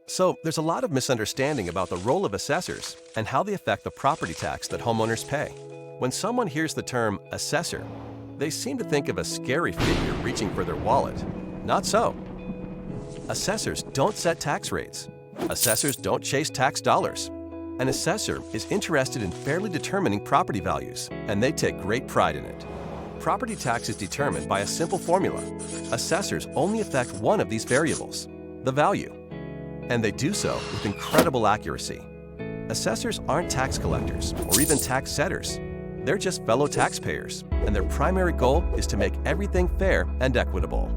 So, there's a lot of misunderstanding about the role of assessors and how they affect the property tax that homeowners pay. When someone hears the term assessor, they seem to think of a scary figure reaching for their wallet. Not so. Assessors don't set tax rates. Assessors don't chase tax dollars. An assessor is interested in fairly determining property values, and they take great pride in it. Property tax is determined by a simple formula. Assessors only affect one of these variables, the value. And they do so with incredible accuracy. Assessors aren't tax collectors or even tax setters. They're just fellow taxpayers, and their primary goal is to make everything fair and equitable.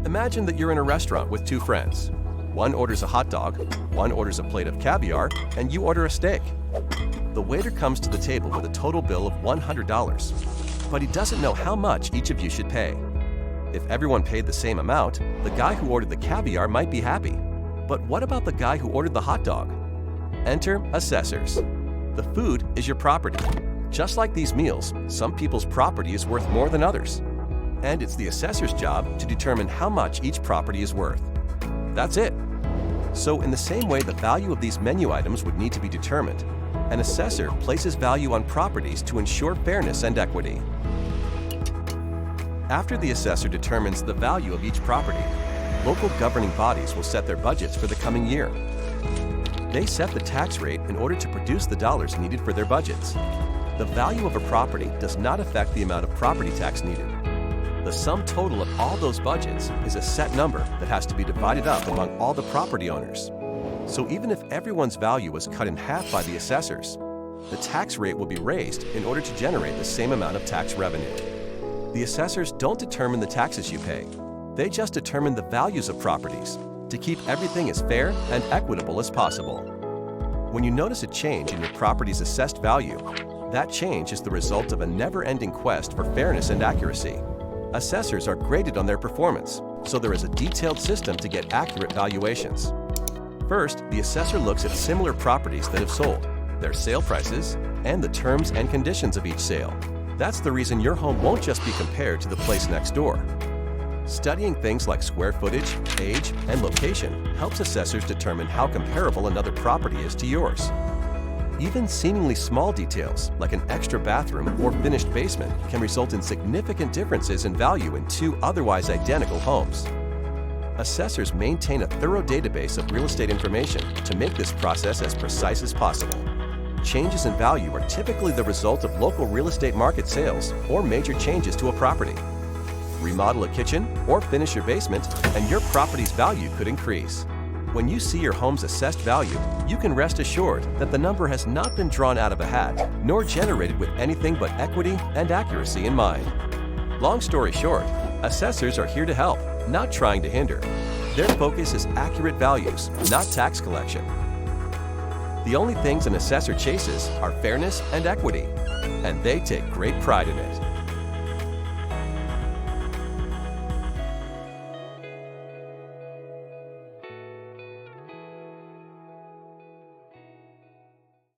Imagine that you're in a restaurant with two friends. One orders a hot dog, one orders a plate of caviar, and you order a steak. The waiter comes to the table with a total bill of $100, but he doesn't know how much each of you should pay. If everyone paid the same amount, the guy who ordered the caviar might be happy. But what about the guy who ordered the hot dog? Enter assessors. The food is your property. Just like these meals, some people's property is worth more than others. And it's the assessor's job to determine how much each property is worth. That's it. So in the same way the value of these menu items would need to be determined, an assessor places value on properties to ensure fairness and equity. After the assessor determines the value of each property, local governing bodies will set their budgets for the coming year. They set the tax rate in order to produce the dollars needed for their budgets. The value of a property does not affect the amount of property tax needed. The sum total of all those budgets is a set number that has to be divided up among all the property owners. So even if everyone's value was cut in half by the assessors, the tax rate will be raised in order to generate the same amount of tax revenue. The assessors don't determine the taxes you pay. They just determine the values of properties to keep everything as fair and equitable as possible. When you notice a change in your property's assessed value, that change is the result of a never-ending quest for fairness and accuracy. Assessors are graded on their performance, so there is a detailed system to get accurate valuations. First, the assessor looks at similar properties that have sold, their sale prices, and the terms and conditions of each sale. That's the reason your home won't just be compared to the place next door. Studying things like square footage, age, and location helps assessors determine how comparable another property is to yours. Even seemingly small details, like an extra bathroom or finished basement, can result in significant differences in value in two otherwise identical homes. Assessors maintain a thorough database of real estate information to make this process as precise as possible. Changes in value are typically the result of local real estate market sales or major changes to a property. Remodel a kitchen or finish your basement, and your property's value could increase. When you see your home's assessed value, you can rest assured that the number has not been drawn out of a hat, nor generated with anything but equity and accuracy in mind. Long story short, assessors are here to help, not trying to hinder. Their focus is accurate values, not tax collection. The only things an assessor chases are fairness and equity, and they take great pride in it.